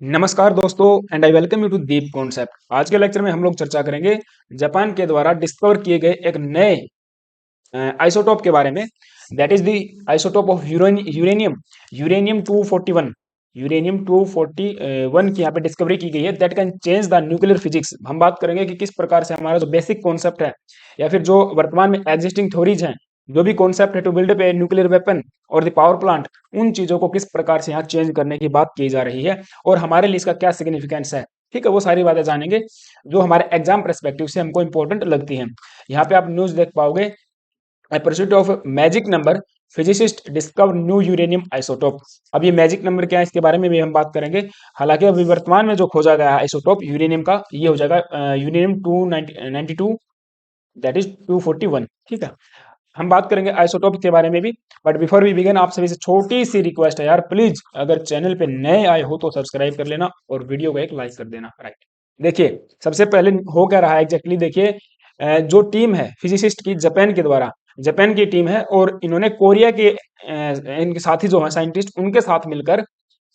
नमस्कार दोस्तों and I welcome you to Deep Concept. आज के लेक्चर में हम लोग चर्चा करेंगे जापान के द्वारा डिस्कवर किए गए एक नए आइसोटोप के बारे में। That is the isotope of uranium uranium 241। Uranium 241 की यहाँ पे डिस्कवरी की गई है that can change the nuclear physics. हम बात करेंगे कि किस प्रकार से हमारा जो बेसिक कॉन्सेप्ट है या फिर जो वर्तमान में एग्जिस्टिंग थ्योरीज हैं, जो भी कॉन्सेप्ट है to build up a nuclear weapon और द पावर प्लांट, उन चीजों को किस प्रकार से यहाँ चेंज करने की बात की जा रही है और हमारे लिए इसका क्या सिग्निफिकेंस है। ठीक है, वो सारी बातें जानेंगे जो हमारे एग्जाम परस्पेक्टिव से हमको इंपॉर्टेंट लगती हैं। यहाँ पे आप न्यूज देख पाओगे, A pursuit of magic number, physicist discover new uranium isotope. अब ये मैजिक नंबर क्या है इसके बारे में भी हम बात करेंगे। हालांकि अभी वर्तमान में जो खोजा गया है आइसोटोप यूरेनियम का, ये हो जाएगा यूरेनियम 292, दैट इज 241। ठीक है, हम बात करेंगे आइसोटोप के बारे में भी। बट बिफोर वी बिगिन, आप सभी से छोटी सी रिक्वेस्ट है यार, प्लीज अगर चैनल पे नए आए हो तो सब्सक्राइब कर लेना और वीडियो को एक लाइक कर देना। राइट, देखिए सबसे पहले हो क्या रहा है एग्जैक्टली। देखिए जो टीम है फिजिसिस्ट की, जापान के द्वारा, जापान की टीम है और इन्होंने कोरिया के इनके साथी जो है साइंटिस्ट, उनके साथ मिलकर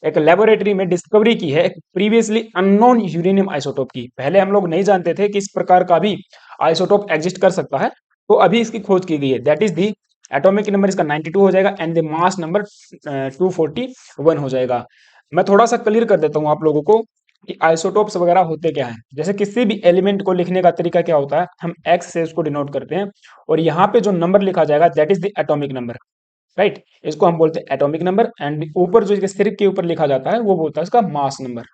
एक लेबोरेटरी में डिस्कवरी की है एक प्रीवियसली अननोन यूरेनियम आइसोटोप की। पहले हम लोग नहीं जानते थे कि इस प्रकार का भी आइसोटोप एग्जिस्ट कर सकता है, तो अभी इसकी खोज की गई है। That is the atomic number इसका 92 हो जाएगा एंड द मास नंबर 241 हो जाएगा। मैं थोड़ा सा क्लियर कर देता हूँ आप लोगों को कि आइसोटोप्स वगैरह होते क्या हैं। जैसे किसी भी एलिमेंट को लिखने का तरीका क्या होता है, हम एक्स से उसको डिनोट करते हैं और यहाँ पे जो नंबर लिखा जाएगा that is the atomic number. Right, इसको हम बोलते हैं एटॉमिक नंबर एंड ऊपर जो इसके सिर के ऊपर लिखा जाता है वो बोलता है इसका mass number.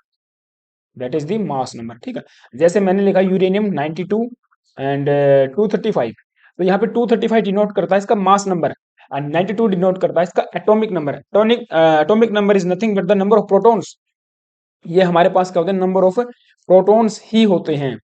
That is the mass number. ठीक है, जैसे मैंने लिखा यूरेनियम 92 एंड 235, तो यहाँ पे 235 डिनोट करता है इसका मास नंबर एंड 92 डिनोट करता है इसका atomic number. Atomic number is nothing but the number of protons. ये हमारे पास क्या होते हैं, नंबर ऑफ प्रोटॉन्स ही होते हैं।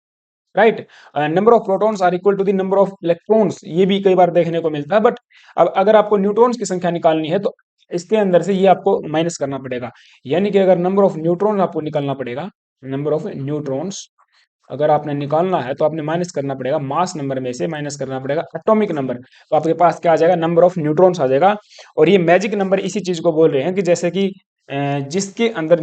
Right, number of protons are equal to the number of electrons, ये भी कई बार देखने को मिलता है। बट अब अगर आपको न्यूट्रॉन्स की संख्या निकालनी है तो इसके अंदर से ये आपको माइनस करना पड़ेगा। यानी कि अगर नंबर ऑफ न्यूट्रॉन आपको निकालना पड़ेगा, नंबर ऑफ न्यूट्रॉन्स अगर आपने निकालना है तो आपने माइनस करना पड़ेगा, मास नंबर में से माइनस करना पड़ेगा एटॉमिक नंबर। तो आपके पास क्या आ जाएगा, नंबर ऑफ न्यूट्रॉन्स आ जाएगा। और ये मैजिक नंबर इसी चीज को बोल रहे हैं कि जैसे कि जिसके अंदर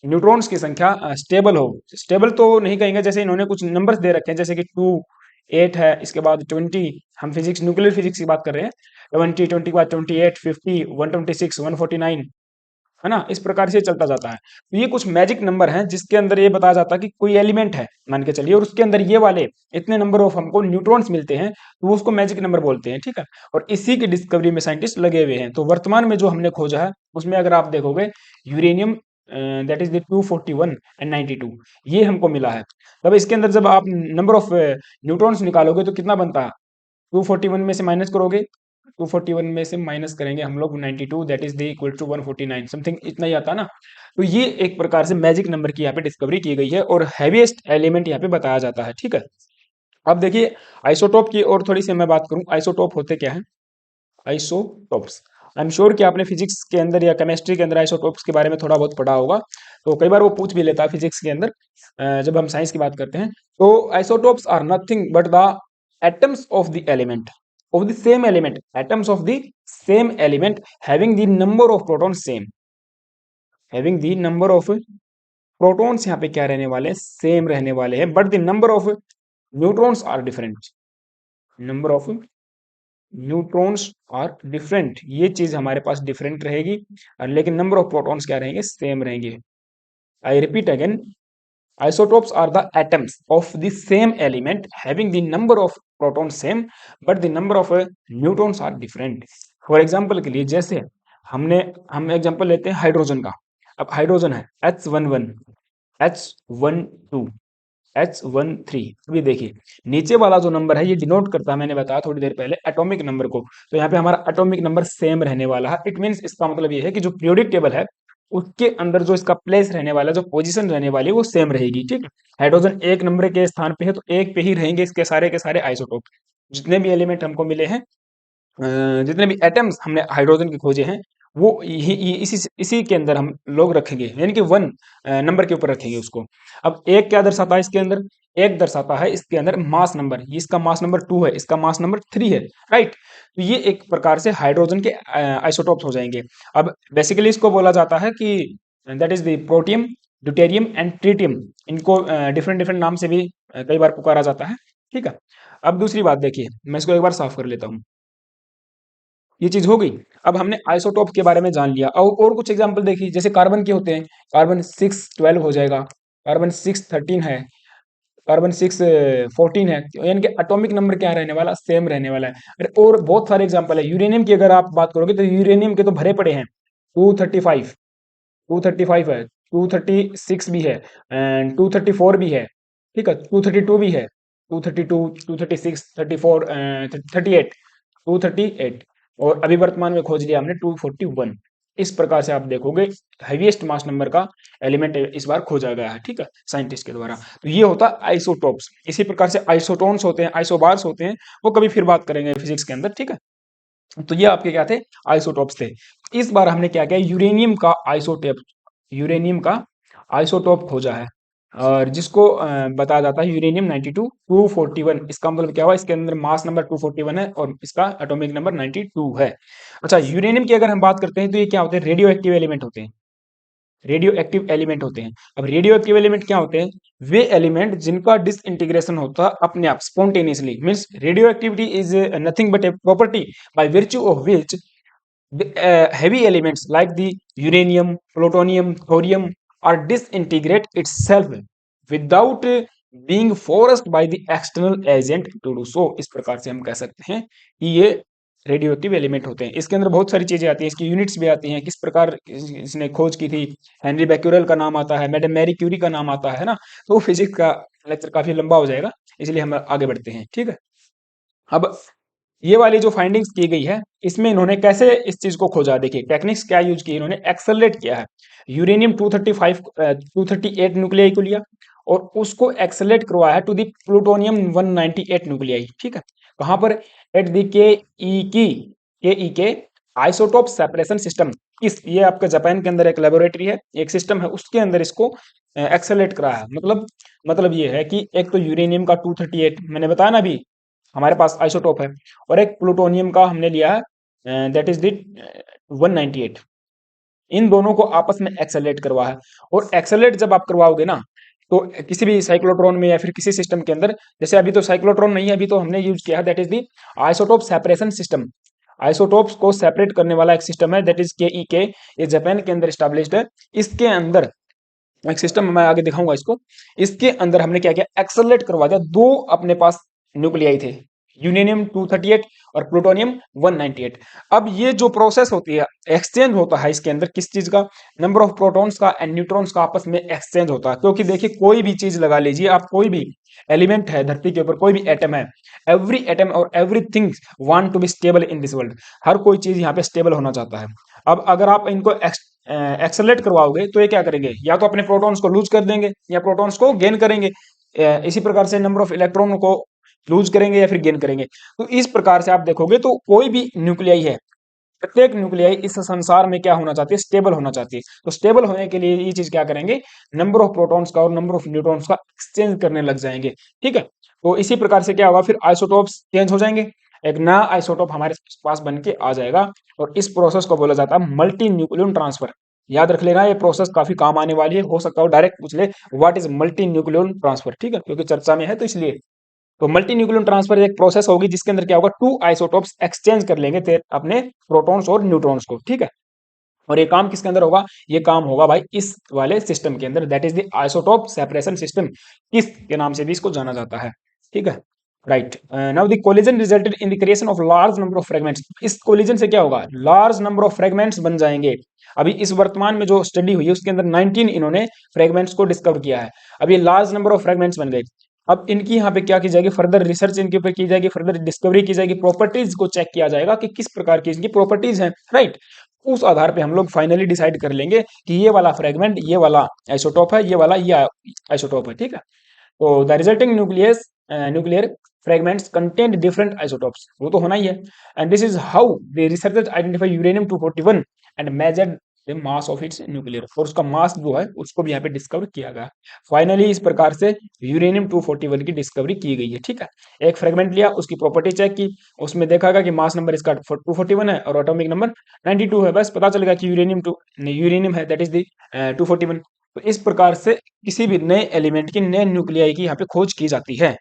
न्यूट्रॉन्स की संख्या स्टेबल हो। स्टेबल तो नहीं कहेंगे, जैसे इन्होंने कुछ नंबर्स दे रखे हैं जैसे कि 2 8 है, इसके बाद 20, हम फिजिक्स न्यूक्लियर फिजिक्स की बात कर रहे हैं, 20 के बाद 28 50 126 149, है ना। इस प्रकार से चलता जाता है। तो ये कुछ मैजिक नंबर हैं जिसके अंदर ये बताया जाता है कि कोई एलिमेंट है मान के चलिए और उसके अंदर ये वाले इतने नंबर ऑफ हमको न्यूट्रॉन्स मिलते हैं, तो वो उसको मैजिक नंबर बोलते हैं। ठीक है, और इसी की डिस्कवरी में साइंटिस्ट लगे हुए हैं। तो वर्तमान में जो हमने खोजा है उसमें अगर आप देखोगे uranium that is the 241 and 92, ये हमको मिला है। तब इसके अंदर जब आप नंबर ऑफ न्यूट्रॉन्स निकालोगे तो कितना बनता है, 241 में से माइनस करोगे, 241 में से माइनस करेंगे हम लोग 92, that is the equal to 149 something, इतना ही आता है ना। तो ये एक प्रकार से मैजिक नंबर की यहाँ पे डिस्कवरी की गई है और हैवीएस्ट एलिमेंट यहाँ पे बताया जाता है। ठीक है, अब देखिए आइसोटोप की और थोड़ी सी मैं बात करूं, आइसोटोप होते क्या है। आइसोटोप्स, आई एम श्योर कि आपने फिजिक्स के अंदर या केमिस्ट्री के अंदर आइसोटोप्स के बारे में थोड़ा बहुत पढ़ा होगा। तो कई बार वो पूछ भी लेता है फिजिक्स के अंदर जब हम साइंस की बात करते हैं। तो isotopes are nothing but the atoms of the element of the same element, atoms of the same element having the number of protons same, having the number of protons यहाँ पे क्या रहने वाले हैं, सेम रहने वाले हैं, but the number of neutrons are different, number of neutrons are different, ये चीज हमारे पास डिफरेंट रहेगी, लेकिन नंबर ऑफ प्रोटॉन्स क्या रहेंगे, सेम रहेंगे। I repeat again, isotopes are the atoms of the same element having the number of protons same but the number of neutrons are different। For example के लिए जैसे हम example लेते हैं hydrogen का। अब हाइड्रोजन है H11 H12 H13। अभी देखिए नीचे वाला जो नंबर है ये डिनोट करता है, मैंने बताया थोड़ी देर पहले, एटॉमिक नंबर को। तो यहाँ पे हमारा एटॉमिक नंबर सेम रहने वाला है। इट मीन्स इसका मतलब ये है कि जो पीरियोडिक टेबल है उसके अंदर जो इसका प्लेस रहने वाला है, जो पोजीशन रहने वाली है वो सेम रहेगी। ठीक है, हाइड्रोजन एक नंबर के स्थान पे है तो एक पे ही रहेंगे इसके सारे के सारे आइसोटोप। जितने भी एलिमेंट हमको मिले हैं, जितने भी एटम्स हमने हाइड्रोजन के खोजे हैं, वो इसी के अंदर हम लोग रखेंगे, यानी कि 1 नंबर के ऊपर रखेंगे उसको। अब एक क्या दर्शाता है इसके अंदर, एक दर्शाता है इसके अंदर मास नंबर, ये इसका मास नंबर 2 है, इसका मास नंबर 3 है। राइट, तो ये एक प्रकार से हाइड्रोजन के आइसोटोप्स हो जाएंगे। अब बेसिकली इसको बोला जाता है कि that is the protium, deuterium and tritium, इनको डिफरेंट डिफरेंट नाम से भी कई बार पुकारा जाता है। ठीक है, अब दूसरी बात देखिए, मैं इसको एक बार साफ कर लेता हूँ। ये चीज हो गई। अब हमने आइसोटोप के बारे में जान लिया। और कुछ एग्जांपल देखिए, जैसे कार्बन के होते हैं, कार्बन 612 हो जाएगा, कार्बन 613 है, कार्बन 614 है, तो यानी कि एटॉमिक नंबर क्या रहने वाला, सेम रहने वाला है। और बहुत सारे एग्जांपल है। यूरेनियम की अगर आप बात करोगे तो यूरेनियम के तो भरे पड़े हैं, 235, 235 है, 236 भी है, एंड 234 भी है। ठीक है, 232 भी है, 232, 236, 34, 38, 238, और अभी वर्तमान में खोज लिया हमने 241। इस प्रकार से आप देखोगे हैवीएस्ट मास नंबर का एलिमेंट इस बार खोजा गया है, ठीक है, साइंटिस्ट के द्वारा। तो ये होता है आइसोटोप्स। इसी प्रकार से आइसोटोन्स होते हैं, आइसोबार्स होते हैं, वो कभी फिर बात करेंगे फिजिक्स के अंदर, ठीक है। तो ये आपके क्या थे, आइसोटोप्स थे। इस बार हमने क्या किया, यूरेनियम का आइसोटोप खोजा है, और जिसको बताया जाता है यूरेनियम 92 241। इसका मतलब क्या हुआ, इसके अंदर मास नंबर 241 है और इसका एटॉमिक नंबर 92 है। अच्छा, यूरेनियम की अगर हम बात करते हैं तो ये क्या होते हैं, रेडियो एक्टिव एलिमेंट होते हैं, रेडियो एक्टिव एलिमेंट होते हैं। अब रेडियो एक्टिव एलिमेंट क्या होते हैं, वे एलिमेंट जिनका डिसइंटीग्रेशन होता है अपने आप spontaneously, means radio activity is nothing but a property bye virtue of which the heavy elements like the uranium, plutonium, thorium are disintegrate itself without being forced by the external agent to do so। इस प्रकार से हम कह सकते हैं कि ये radio active element होते हैं। इसके अंदर बहुत सारी चीजें आती हैं, इसकी यूनिट्स भी आती हैं, किस प्रकार इसने खोज की थी। हेनरी बैक्यूरेल का नाम आता है, मैडम मैरी क्यूरी का नाम आता है ना। तो फिजिक्स का लेक्चर काफी लंबा हो जाएगा, इसलिए हम आगे बढ़ते हैं, ठीक है। अब ये वाली जो फाइंडिंग्स की गई है, इसमें इन्होंने कैसे इस चीज को खोजा, देखिए टेक्निक्स क्या यूज की, इन्होंने एक्सेलरेट किया है। यूरेनियम 235 238 न्यूक्लियाई को लिया और उसको एक्सेलरेट करवाया है टू द प्लूटोनियम 198 न्यूक्लियाई, ठीक है। कहां पर, एट द के आइसोटोप सेपरेशन सिस्टम। इस ये आपका जापान के अंदर एक लेबोरेटरी है, एक सिस्टम है, उसके अंदर इसको एक्सेलरेट कराया है। मतलब ये है कि एक तो यूरेनियम का 238 मैंने बताया ना अभी, हमारे पास आइसोटोप है, और एक प्लूटोनियम का हमने लिया है, दैट इज द 198। इन दोनों को आपस में एक्सेलरेट करवा है। और एक्सेलरेट जब आप करवाओगे ना, तो किसी भी साइक्लोट्रॉन में या फिर किसी सिस्टम के अंदर, जैसे अभी तो साइक्लोट्रॉन नहीं है, अभी तो हमने यूज किया है that is the isotope separation system. Isotopes को सेपरेट करने वाला एक सिस्टम है, दैट इज के। ये जापान के अंदर स्टैब्लिश्ड है। इसके अंदर एक सिस्टम मैं आगे दिखाऊंगा इसको। इसके अंदर हमने क्या किया, एक्सेलरेट करवा दिया, दो अपने पास न्यूक्लियाई थे, यूरेनियम 238 और प्लूटोनियम 198। अब ये जो प्रोसेस होती है, एक्सचेंज होता है इसके अंदर, किस चीज का, नंबर ऑफ प्रोटॉन्स का एंड न्यूट्रॉन्स का आपस में एक्सचेंज होता है। क्योंकि देखिए कोई भी चीज लगा लीजिए आप, कोई भी एलिमेंट है धरती के ऊपर, कोई भी एटम है, एवरी एटम और everything want to be stable in this world. हर कोई चीज यहाँ पे स्टेबल होना चाहता है। अब अगर आप इनको एक्सेलरेट करवाओगे तो ये क्या करेंगे, या तो अपने प्रोटॉन्स को लूज कर देंगे या प्रोटॉन्स को गेन करेंगे। इसी प्रकार से नंबर ऑफ इलेक्ट्रॉन को लूज करेंगे या फिर गेन करेंगे। तो इस प्रकार से आप देखोगे तो कोई भी न्यूक्लियाई है, प्रत्येक न्यूक्लियाई इस संसार में क्या होना चाहती है, स्टेबल होना चाहती है। तो स्टेबल होने के लिए ये चीज क्या करेंगे, नंबर ऑफ प्रोटॉन्स का और नंबर ऑफ न्यूट्रॉन्स का एक्सचेंज करने लग जाएंगे, ठीक है। तो इसी प्रकार से क्या होगा, फिर आइसोटोप्स चेंज हो जाएंगे, एक नया आइसोटोप हमारे पास बन के आ जाएगा। और इस प्रोसेस को बोला जाता है मल्टी न्यूक्लियन ट्रांसफर। याद रख लेना, ये प्रोसेस काफी काम आने वाली है, हो सकता है डायरेक्ट पूछ ले what is multi nucleon transfer, ठीक है, क्योंकि चर्चा में है तो इसलिए। तो मल्टी न्यूक्लियन ट्रांसफर एक प्रोसेस होगी जिसके अंदर क्या होगा, टू आइसोटोप्स एक्सचेंज कर लेंगे अपने प्रोटॉन्स और न्यूट्रॉन्स को, ठीक है। और ये काम किसके अंदर होगा, ये काम होगा भाई इस वाले सिस्टम के अंदर, that is the isotope separation system, किस के नाम से भी इसको जाना जाता है, ठीक है। Right, now the collision resulted in the creation of large number of fragments. इस कोलिजन से क्या होगा, लार्ज नंबर ऑफ फ्रेगमेंट्स बन जाएंगे। अभी इस वर्तमान में जो स्टडी हुई है उसके अंदर 19 इन्होंने फ्रेगमेंट्स को डिस्कवर किया है। अब ये लार्ज नंबर ऑफ फ्रेगमेंट्स बन गए। अब इनकी यहाँ पे क्या की जाएगी, फर्दर रिसर्च इनके ऊपर की जाएगी, फर्दर डिस्कवरी की जाएगी, प्रॉपर्टीज को चेक किया जाएगा कि किस प्रकार की इनकी प्रॉपर्टीज हैं, राइट। उस आधार पे हम लोग फाइनली डिसाइड कर लेंगे कि ये वाला फ्रेगमेंट ये वाला आइसोटोप है, ये वाला ये आइसोटोप है, ठीक है। तो the resulting nuclear fragments contain different isotopes, वो तो होना ही है। And this is how the researchers identify uranium 241 and measured the mass of its nuclear, और उसका मास जो है उसको भी यहाँ पे डिस्कवर किया गया। फाइनली इस प्रकार से यूरेनियम 241 की डिस्कवरी की गई है, ठीक है। एक फ्रेगमेंट लिया, उसकी प्रॉपर्टी चेक की, उसमें देखा गया कि मास नंबर इसका 241 है और एटॉमिक नंबर 92 है। बस पता चलेगा कि यूरेनियम है दैट इज द 241। तो इस प्रकार से किसी भी नए एलिमेंट की, नए न्यूक्लियाई की यहाँ पे खोज की जाती है।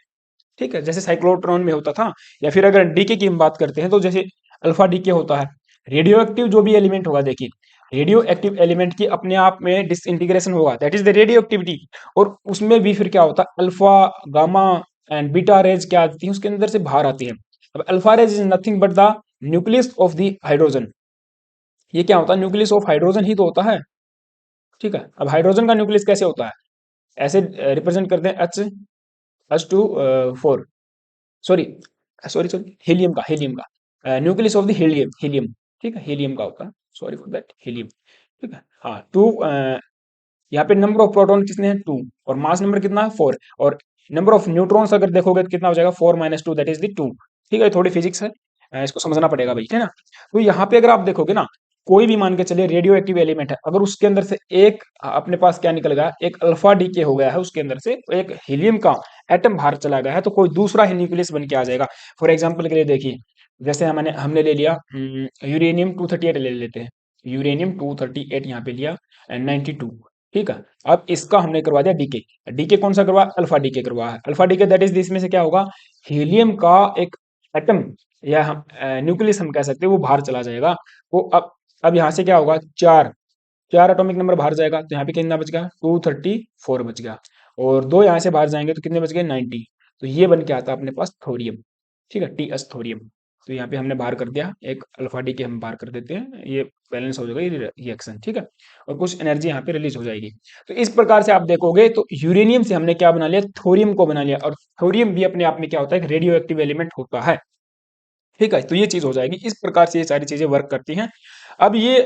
ठीक है, जैसे साइक्लोट्रॉन में होता था, या फिर अगर डीके की हम बात करते हैं तो जैसे अल्फा डीके होता है। रेडियो एक्टिव जो भी एलिमेंट होगा, देखिए रेडियो एक्टिव एलिमेंट की अपने आप में डिसइंटीग्रेशन होगा, that is the radio activity. और उसमें भी फिर क्या होता है, alpha, gamma and beta raise क्या आती है उसके अंदर से बाहर आती है। अब alpha rays is nothing but the nucleus of the hydrogen. ये क्या होता है, न्यूक्लियस ऑफ हाइड्रोजन ही तो होता है। ठीक है, अब हाइड्रोजन का न्यूक्लियस कैसे होता है, ऐसे रिप्रेजेंट करते हैं, H H2 4, sorry sorry sorry, helium का न्यूक्लियस ऑफ द हीलियम। ठीक है, हीलियम का होता है, सॉरी फॉर दैट, हीलियम। ठीक है, हाँ, टू, यहाँ पे नंबर ऑफ प्रोटॉन कितने हैं, 2, और मास नंबर कितना है, 4, और नंबर ऑफ न्यूट्रॉन्स अगर देखोगे तो कितना हो जाएगा, 4 - 2, दैट इज द 2। ठीक है, थोड़ी फिजिक्स है, इसको समझना पड़ेगा भाई, है ना। तो यहाँ पे अगर आप देखोगे ना, कोई भी मान के चलिए रेडियो एक्टिव एलिमेंट है, अगर उसके अंदर से एक अपने पास क्या निकल गया, एक अल्फा डीके हो गया है उसके अंदर से, तो एक हीलियम का एटम बाहर चला गया है, तो कोई दूसरा ही न्यूक्लियस बन के आ जाएगा। फॉर एग्जाम्पल के लिए देखिए, जैसे हमने ले लिया यूरेनियम 238 ले लेते हैं, यूरेनियम 238 यहाँ पे लिया, एंड 92। ठीक है, अब इसका हमने करवा दिया डीके। डीके कौन सा करवा, अल्फा डीके करवा है। अल्फा डीके दैट इज, इसमें से क्या होगा, हीलियम का एक एटम, या हम न्यूक्लियस हम कह सकते हैं, वो बाहर चला जाएगा। वो अब यहाँ से क्या होगा, चार, चार एटॉमिक नंबर बाहर जाएगा, तो यहाँ पे कितना बच गया, 234 बच गया। और दो यहाँ से बाहर जाएंगे तो कितने बच गए, 90। तो ये बन के आता है अपने पास थोरियम। ठीक है, टी एस थोरियम। तो यहाँ पे हमने बाहर कर दिया, एक अल्फा डी के हम बाहर कर देते हैं, ये बैलेंस हो जाएगा ये रिएक्शन। ठीक है, और कुछ एनर्जी यहाँ पे रिलीज हो जाएगी। तो इस प्रकार से आप देखोगे तो यूरेनियम से हमने क्या बना लिया, थोरियम को बना लिया, और थोरियम भी अपने आप में क्या होता है, रेडियो एक्टिव एलिमेंट होता है। ठीक है, तो ये चीज हो जाएगी, इस प्रकार से ये सारी चीजें वर्क करती हैं। अब ये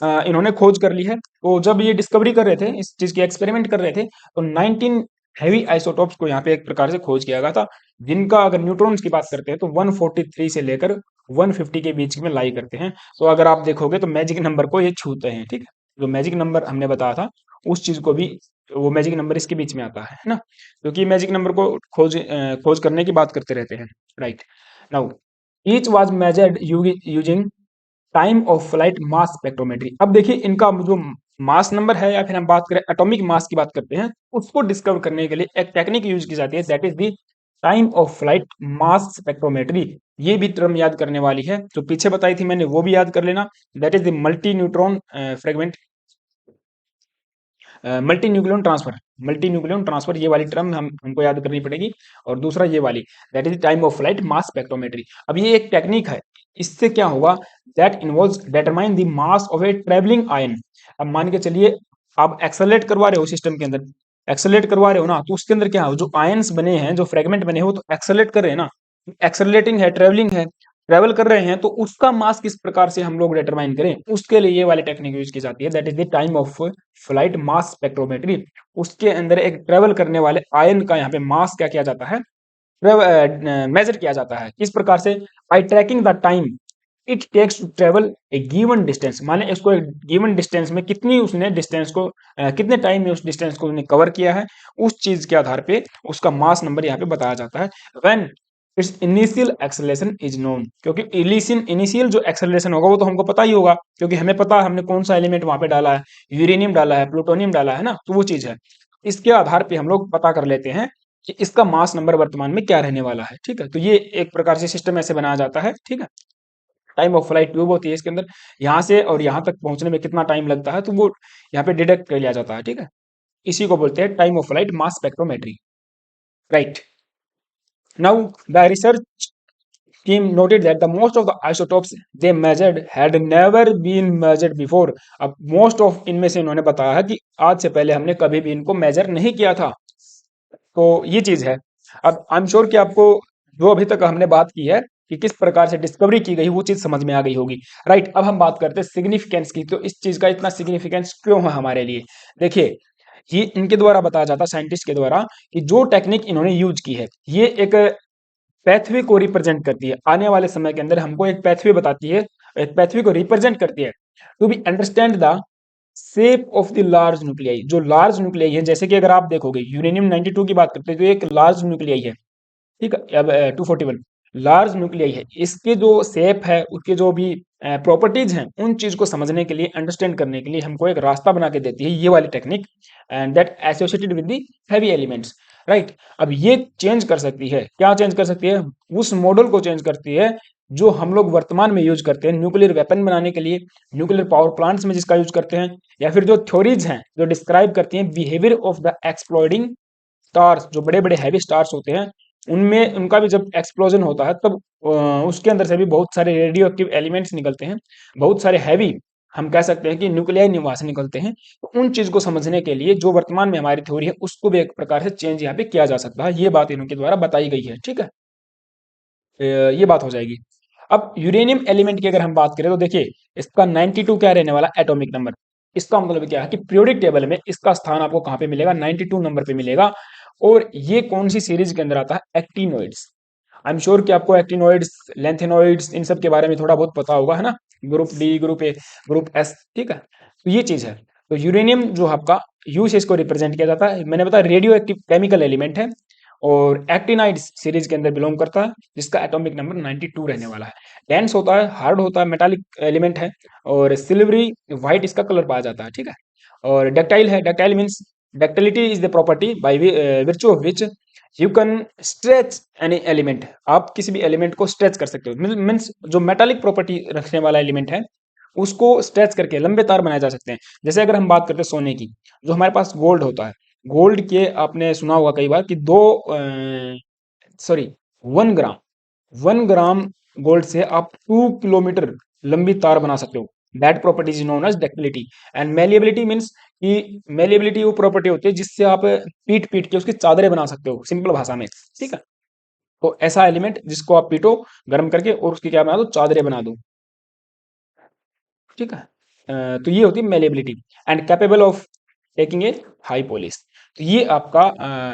इन्होंने खोज कर ली है, तो जब ये डिस्कवरी कर रहे थे, इस चीज की एक्सपेरिमेंट कर रहे थे, तो 19 हैवी आइसोटोप्स को यहाँ पे एक प्रकार से खोज किया गया था, जिनका अगर न्यूट्रॉन्स की बात करते हैं तो 143 से लेकर 150 के बीच में लाई करते हैं। तो अगर आप देखोगे तो मैजिक नंबर को ये छूते हैं। ठीक है, जो मैजिक नंबर हमने बताया था, उस चीज को भी, वो मैजिक नंबर इसके बीच में आता है ना, क्योंकि मैजिक नंबर को खोज करने की बात करते रहते हैं। Right, now each was measured using time of flight mass spectrometry. अब देखिए इनका जो मास नंबर है, या फिर हम बात करें एटॉमिक मास की बात करते हैं, उसको डिस्कवर करने के लिए एक टेक्निक यूज की जाती है, that is the time of flight mass spectrometry. ये भी टर्म याद करने वाली है, जो पीछे बताई थी मैंने वो भी याद कर लेना, that is the multi neutron fragment, multi nucleon transfer, ये वाली टर्म हमको याद करनी पड़ेगी। और दूसरा ये वाली, that is time of flight mass spectrometry. अब ये एक टेक्निक है, इससे क्या होगा, that involves determine the mass of A travelling ion. अब मान के चलिए आप एक्सेलरेट करवा रहे हो सिस्टम के अंदर, एक्सेलरेट करवा रहे हो ना, तो उसके अंदर क्या हो, जो आयंस बने हैं, जो फ्रेगमेंट बने हैं, वो तो एक्सेलरेट कर रहे हैं ना, एक्सेलरेटिंग है, ट्रेवलिंग है, ट्रेवल कर रहे हैं, तो उसका मास किस प्रकार से हम लोग डिटरमाइन करें, उसके लिए ये वाली टेक्निक यूज की जाती है, that is the time of flight mass spectrometry. उसके अंदर एक ट्रेवल करने वाले आयन का यहाँ पे मास क्या किया जाता है, मेजर किया जाता है। किस प्रकार से, by tracking the time it takes to travel a given distance. माने इसको एक गिवन डिस्टेंस में कितनी उसने डिस्टेंस को कितने टाइम में उस डिस्टेंस को उसने कवर किया है, उस चीज के आधार पे उसका मास नंबर यहाँ पे बताया जाता है। When it's initial acceleration is known, क्योंकि इनिशियल जो एक्सेलरेशन होगा वो तो हमको पता ही होगा, क्योंकि हमें पता है हमने कौन सा एलिमेंट वहां पे डाला है, यूरेनियम डाला है, प्लूटोनियम डाला है ना, तो वो चीज है। इसके आधार पे हम लोग पता कर लेते हैं कि इसका मास नंबर वर्तमान में क्या रहने वाला है। ठीक है, तो ये एक प्रकार से सिस्टम ऐसे बनाया जाता है। ठीक है, टाइम ऑफ फ्लाइट ट्यूब होती है इसके अंदर, यहाँ से और यहाँ तक पहुंचने में कितना टाइम लगता है, तो वो यहाँ पे डिटेक्ट कर लिया जाता है। ठीक है, इसी को बोलते हैं time of flight mass spectrometry. Right, now the research team noted that the most of the isotopes they measured had never been measured before। अब most of इनमें से इन्होंने बताया है कि आज से पहले हमने कभी भी इनको मेजर नहीं किया था। तो ये चीज है। अब आई एम श्योर कि आपको जो अभी तक हमने बात की है कि किस प्रकार से डिस्कवरी की गई, वो चीज समझ में आ गई होगी। राइट, अब हम बात करते हैं सिग्निफिकेंस की, तो इस चीज का इतना सिग्निफिकेंस क्यों है हमारे लिए। देखिए, ये इनके द्वारा बताया जाता है, साइंटिस्ट के द्वारा, कि जो टेक्निक इन्होंने यूज की है, ये एक पैथवे को रिप्रेजेंट करती है। आने वाले समय के अंदर हमको एक पैथवे बताती है, एक पैथवे को रिप्रेजेंट करती है, to be understand the shape of the large nuclei. जो लार्ज न्यूक्लियाई है, जैसे कि अगर आप देखोगे यूरेनियम 92 की बात करते हैं, तो एक लार्ज न्यूक्लियाई है। ठीक है, अब 241 लार्ज न्यूक्लियाई है, इसके जो शेप है, उसके जो भी प्रॉपर्टीज हैं उन चीज को समझने के लिए, अंडरस्टैंड करने के लिए हमको एक रास्ता बना के देती है ये वाली technique, and that associated with the heavy elements, right. अब ये चेंज कर सकती है, क्या चेंज कर सकती है? उस मॉडल को चेंज करती है जो हम लोग वर्तमान में यूज करते हैं न्यूक्लियर वेपन बनाने के लिए, न्यूक्लियर पावर प्लांट्स में जिसका यूज करते हैं, या फिर जो थ्योरीज हैं जो डिस्क्राइब करती हैं behaviour of the exploding stars, जो बड़े बड़े हैवी स्टार्स होते हैं उनमें उनका भी जब एक्सप्लोजन होता है तब उसके अंदर से भी बहुत सारे रेडियो एक्टिव एलिमेंट्स निकलते हैं, बहुत सारे हैवी, हम कह सकते हैं कि न्यूक्लियर निवास निकलते हैं। तो उन चीज को समझने के लिए जो वर्तमान में हमारी थ्योरी है उसको भी एक प्रकार से चेंज यहाँ पे किया जा सकता है, ये बात इनके द्वारा बताई गई है, ठीक है। ये बात हो जाएगी। अब यूरेनियम एलिमेंट की अगर हम बात करें तो देखिए इसका 92 क्या रहने वाला एटॉमिक नंबर। इसका मतलब क्या है कि पीरियोडिक टेबल में इसका स्थान आपको कहां पे मिलेगा? 92 नंबर पे मिलेगा। और ये कौन सी सीरीज के अंदर आता है? एक्टिनोइड्स। आई एम श्योर कि आपको एक्टिनोइड्स, लेंथेनोइड्स इन सब के बारे में थोड़ा बहुत पता होगा, है ना? Group D, group A, group S, ठीक है। तो ये चीज है। तो यूरेनियम जो आपका यू से इसको रिप्रेजेंट किया जाता है, मैंने बताया रेडियो एक्टिव केमिकल एलिमेंट है और एक्टिनाइड्स सीरीज के अंदर बिलोंग करता है, जिसका एटॉमिक नंबर 92 रहने वाला है। डेंस होता है, हार्ड होता है, मेटालिक एलिमेंट है और सिल्वरी व्हाइट इसका कलर पाया जाता है, ठीक है। और डक्टाइल है, ductile means ductility is the property bye विर्चू of which you can stretch any element. आप किसी भी एलिमेंट को स्ट्रेच कर सकते हो, मीन्स जो मेटालिक प्रॉपर्टी रखने वाला एलिमेंट है उसको स्ट्रेच करके लंबे तार बनाए जा सकते हैं। जैसे अगर हम बात करते हैं सोने की, जो हमारे पास गोल्ड होता है, गोल्ड के आपने सुना होगा कई बार कि दो सॉरी 1 ग्राम, 1 ग्राम गोल्ड से आप 2 किलोमीटर लंबी तार बना सकते हो। That property is known as ductility. And malleability means कि मेलिएबिलिटी वो प्रॉपर्टी होती है जिससे आप पीट पीट के उसकी चादरें बना सकते हो, सिंपल भाषा में, ठीक है। तो ऐसा एलिमेंट जिसको आप पीटो गर्म करके और उसकी क्या बना दो? चादरें बना दो, ठीक है। तो ये होती है malleability. And capable of taking a high polish. तो ये आपका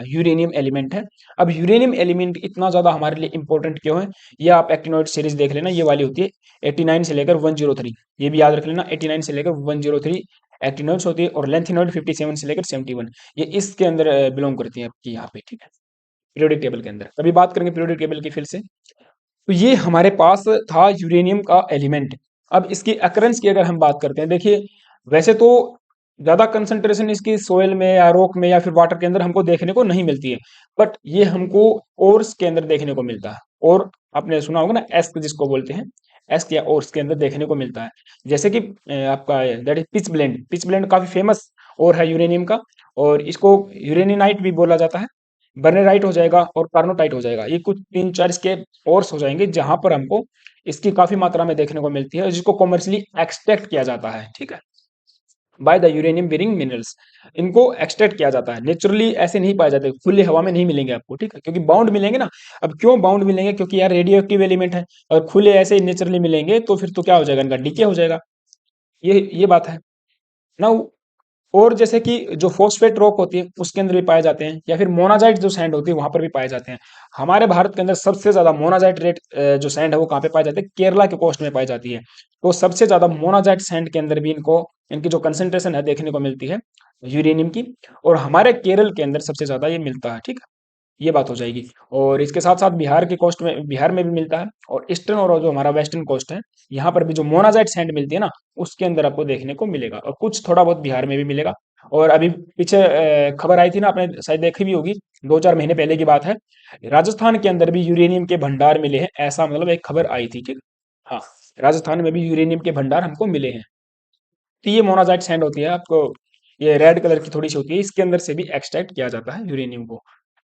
यूरेनियम एलिमेंट है। अब यूरेनियम एलिमेंट इतना ज्यादा हमारे लिए इंपॉर्टेंट क्यों है? ये आप एक्टिनोइड सीरीज देख लेना, ये वाली होती है 89 से लेकर 103, ये भी याद रख लेना, 89 से लेकर 103 एक्टिनोइड्स होती है और लेंथिनोइड 57 से लेकर 71, ये इसके अंदर बिलोंग करती है आपकी यहाँ पे, ठीक है, पीरियोडिक टेबल के अंदर। अभी बात करेंगे पीरियोडिक टेबल की फिर से। तो ये हमारे पास था यूरेनियम का एलिमेंट। अब इसकी अकरेंस की अगर हम बात करते हैं, देखिए वैसे तो ज्यादा कंसंट्रेशन इसकी सोयल में या रॉक में या फिर वाटर के अंदर हमको देखने को नहीं मिलती है, बट ये हमको ओर्स के अंदर देखने को मिलता है। और आपने सुना होगा ना एस्क जिसको बोलते हैं, एस्क या ओर्स के अंदर देखने को मिलता है। जैसे कि आपका that is pitch blend, pitch blend काफी फेमस और है यूरेनियम का, और इसको यूरेनिनाइट भी बोला जाता है। बर्नेराइट हो जाएगा और कार्नोटाइट हो जाएगा, ये कुछ 3-4 इसके ओर्स हो जाएंगे जहां पर हमको इसकी काफी मात्रा में देखने को मिलती है, जिसको कॉमर्शियली एक्सट्रैक्ट किया जाता है, ठीक है, by the uranium bearing minerals. इनको एक्सट्रैक्ट किया जाता है, नेचुरली ऐसे नहीं पाए जाते, खुले हवा में नहीं मिलेंगे आपको, ठीक है, क्योंकि बाउंड मिलेंगे ना। अब क्यों बाउंड मिलेंगे? क्योंकि यार रेडियो एक्टिव एलिमेंट है, और खुले ऐसे ही नेचुरली मिलेंगे तो फिर तो क्या हो जाएगा? इनका डीके हो जाएगा। ये बात है ना। और जैसे कि जो फॉस्फेट रॉक होती है उसके अंदर भी पाए जाते हैं, या फिर मोनाजाइट जो सैंड होती है वहां पर भी पाए जाते हैं। हमारे भारत के अंदर सबसे ज्यादा मोनाजाइट रेट जो सैंड है वो कहाँ पे पाए जाते हैं? केरला के कोस्ट में पाई जाती है। तो सबसे ज्यादा मोनाजाइट सैंड के अंदर भी इनको, इनकी जो कंसेंट्रेशन है देखने को मिलती है यूरेनियम की, और हमारे केरल के अंदर सबसे ज्यादा ये मिलता है, ठीक है। ये बात हो जाएगी। और इसके साथ साथ बिहार के कोस्ट में, बिहार में भी मिलता है, और ईस्टर्न और जो हमारा वेस्टर्न कोस्ट है यहाँ पर भी जो मोनाजाइट सैंड मिलती है ना उसके अंदर आपको देखने को मिलेगा, और कुछ थोड़ा बहुत बिहार में भी मिलेगा। और अभी पीछे खबर आई थी ना, आपने शायद देखी भी होगी, 2-4 महीने पहले की बात है, राजस्थान के अंदर भी यूरेनियम के भंडार मिले हैं, ऐसा मतलब एक खबर आई थी, ठीक। हाँ, राजस्थान में भी यूरेनियम के भंडार हमको मिले हैं। तो ये मोनाजाइट सैंड होती है आपको, ये रेड कलर की थोड़ी सी होती है, इसके अंदर से भी एक्सट्रैक्ट किया जाता है यूरेनियम को।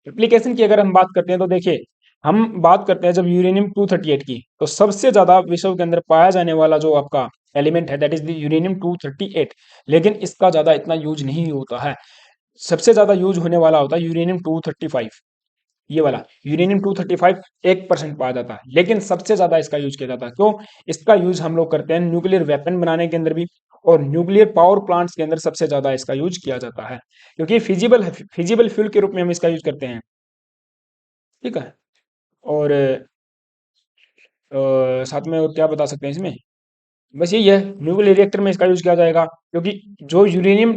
एप्लीकेशन की अगर हम बात करते हैं तो देखिए, हम बात करते हैं जब यूरेनियम 238 की, तो सबसे ज्यादा विश्व के अंदर पाया जाने वाला जो आपका एलिमेंट है दैट इज द यूरेनियम 238, लेकिन इसका ज्यादा इतना यूज नहीं होता है। सबसे ज्यादा यूज होने वाला होता है यूरेनियम 235, ये वाला यूरेनियम 235 1% पाया जाता है, लेकिन सबसे ज्यादा इसका यूज किया जाता है। क्यों? इसका यूज हम लोग करते हैं न्यूक्लियर वेपन बनाने के अंदर भी, और न्यूक्लियर पावर प्लांट्स के अंदर सबसे ज्यादा इसका यूज किया जाता है, क्योंकि फिजिबल है, फिजिबल फ्यूल के रूप में हम इसका यूज करते हैं, ठीक है। और साथ में और क्या बता सकते हैं इसमें? बस यही है, न्यूक्लियर रिएक्टर में इसका यूज किया जाएगा, क्योंकि जो यूरेनियम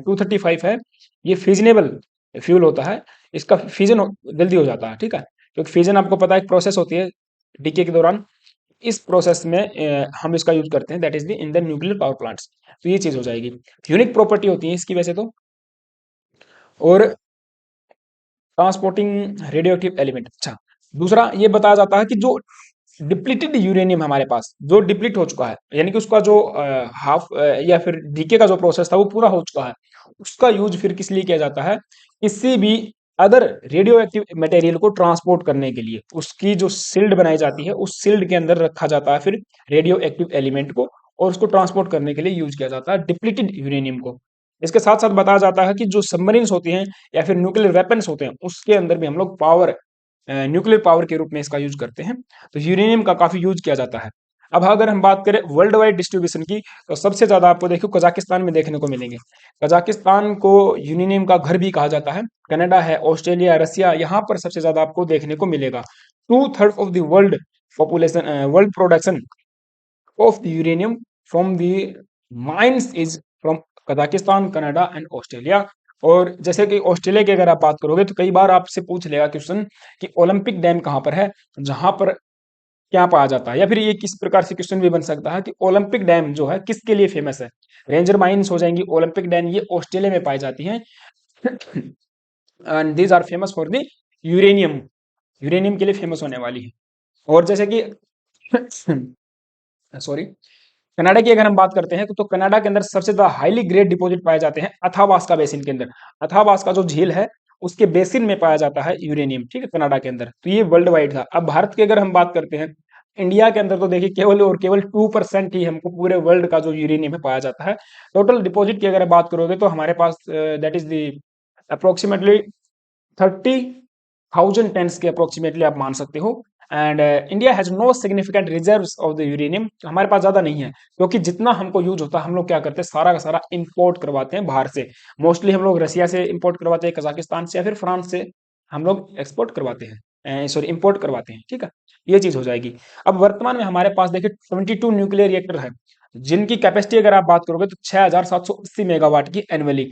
235 है ये फिजनेबल फ्यूल होता है, इसका फिजन जल्दी हो जाता है, ठीक है। क्योंकि फिजन आपको पता है एक प्रोसेस होती है डीके के दौरान, इस प्रोसेस में हम इसका यूज करते हैं, that is the in the nuclear power plants. तो ये चीज हो जाएगी, यूनिक प्रॉपर्टी होती है इसकी वैसे तो। और ट्रांसपोर्टिंग रेडियोएक्टिव एलिमेंट, अच्छा दूसरा ये बताया जाता है कि जो डिप्लीटेड यूरेनियम हमारे पास जो डिप्लीट हो चुका है, यानी कि उसका जो हाफ या फिर डीके का जो प्रोसेस था वो पूरा हो चुका है, उसका यूज फिर किस लिए किया जाता है, किसी भी अदर रेडियो एक्टिव मटेरियल को ट्रांसपोर्ट करने के लिए उसकी जो सील्ड बनाई जाती है उस सील्ड के अंदर रखा जाता है फिर रेडियो एक्टिव एलिमेंट को, और उसको ट्रांसपोर्ट करने के लिए यूज किया जाता है डिप्लीटेड यूरेनियम को। इसके साथ साथ बताया जाता है कि जो सबमरीन्स होती हैं या फिर न्यूक्लियर वेपन्स होते हैं उसके अंदर भी हम लोग पावर, न्यूक्लियर पावर के रूप में इसका यूज करते हैं। तो यूरेनियम का काफी यूज किया जाता है। अब अगर हम बात करें वर्ल्ड वाइड डिस्ट्रीब्यूशन की, तो सबसे ज्यादा आपको देखो कजाकिस्तान में देखने को मिलेंगे। कजाकिस्तान को यूरेनियम का घर भी कहा जाता है। कनाडा है, ऑस्ट्रेलिया, रसिया, यहाँ पर सबसे ज्यादा आपको देखने को मिलेगा। 2/3 of the world population, world production of the uranium from the mines is from Kazakhstan, Canada and Australia. और जैसे कि ऑस्ट्रेलिया की अगर आप बात करोगे तो कई बार आपसे पूछ लेगा क्वेश्चन कि ओलंपिक डैम कहाँ पर है, जहां पर क्या पाया जाता है, या फिर ये किस प्रकार से क्वेश्चन भी बन सकता है कि ओलंपिक डैम जो है किसके लिए फेमस है। रेंजर माइंस हो जाएंगी, ओलंपिक डैम ये ऑस्ट्रेलिया में पाई जाती हैं। And these are famous for the uranium, uranium के लिए फेमस होने वाली है। और जैसे कि सॉरी, कनाडा की अगर हम बात करते हैं तो कनाडा के अंदर सबसे ज्यादा हाईली ग्रेड डिपॉजिट पाए जाते हैं अथावास्का बेसिन के अंदर। अथावास्का जो झील है उसके बेसिन में पाया जाता है यूरेनियम, ठीक है, कनाडा के अंदर। तो ये वर्ल्ड वाइड था। अब भारत की अगर हम बात करते हैं, इंडिया के अंदर तो देखिए केवल और केवल 2% ही हमको पूरे वर्ल्ड का जो यूरेनियम है पाया जाता है। टोटल डिपॉजिट की अगर बात करोगे तो हमारे पास that is the approximately 30,000 tons के अप्रोक्सीमेटली आप मान सकते हो। And India has no significant reserves of the uranium, हमारे पास ज्यादा नहीं है, क्योंकि जितना हमको यूज होता है हम लोग क्या करते हैं सारा का सारा इंपोर्ट करवाते हैं बाहर से। मोस्टली हम लोग रसिया से इंपोर्ट करवाते हैं, कजाकिस्तान से या फिर फ्रांस से हम लोग एक्सपोर्ट करवाते हैं, सॉरी इंपोर्ट करवाते हैं, ठीक है। ये चीज हो जाएगी। अब वर्तमान में हमारे पास देखिए 22 न्यूक्लियर रिएक्टर है, जिनकी कैपेसिटी अगर आप बात करोगे तो 6,780 मेगावाट की एनुअली।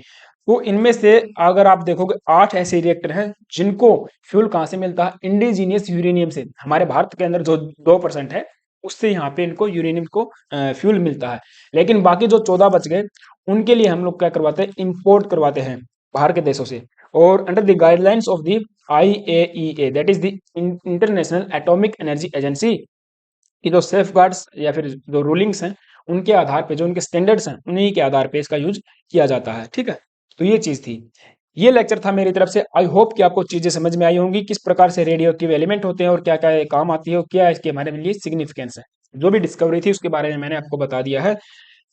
तो इनमें से अगर आप देखोगे 8 ऐसे रिएक्टर हैं जिनको फ्यूल कहाँ से मिलता है, इंडिजीनियस यूरेनियम से। हमारे भारत के अंदर जो 2% है उससे यहाँ पे इनको यूरेनियम को फ्यूल मिलता है। लेकिन बाकी जो 14 बच गए उनके लिए हम लोग क्या करवाते हैं, इंपोर्ट करवाते हैं बाहर के देशों से। और under the guidelines of the IAEA, that is the international atomic energy agency, की जो सेफ गार्ड्स या फिर जो रूलिंग्स हैं उनके आधार पे, जो उनके स्टैंडर्ड्स हैं उन्हीं के आधार पे इसका यूज किया जाता है, ठीक है। तो ये चीज थी, ये लेक्चर था मेरी तरफ से। आई होप कि आपको चीजें समझ में आई होंगी, किस प्रकार से रेडियो एक्टिव एलिमेंट होते हैं और क्या क्या काम आती है और क्या इसके हमारे लिए सिग्निफिकेंस है। जो भी डिस्कवरी थी उसके बारे में मैंने आपको बता दिया है।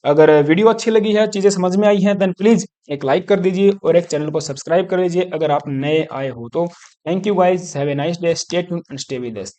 अगर वीडियो अच्छी लगी है, चीजें समझ में आई हैं, देन प्लीज एक लाइक कर दीजिए और एक चैनल को सब्सक्राइब कर लीजिए अगर आप नए आए हो तो। Thank you guys, have a nice day, stay tuned and stay with us.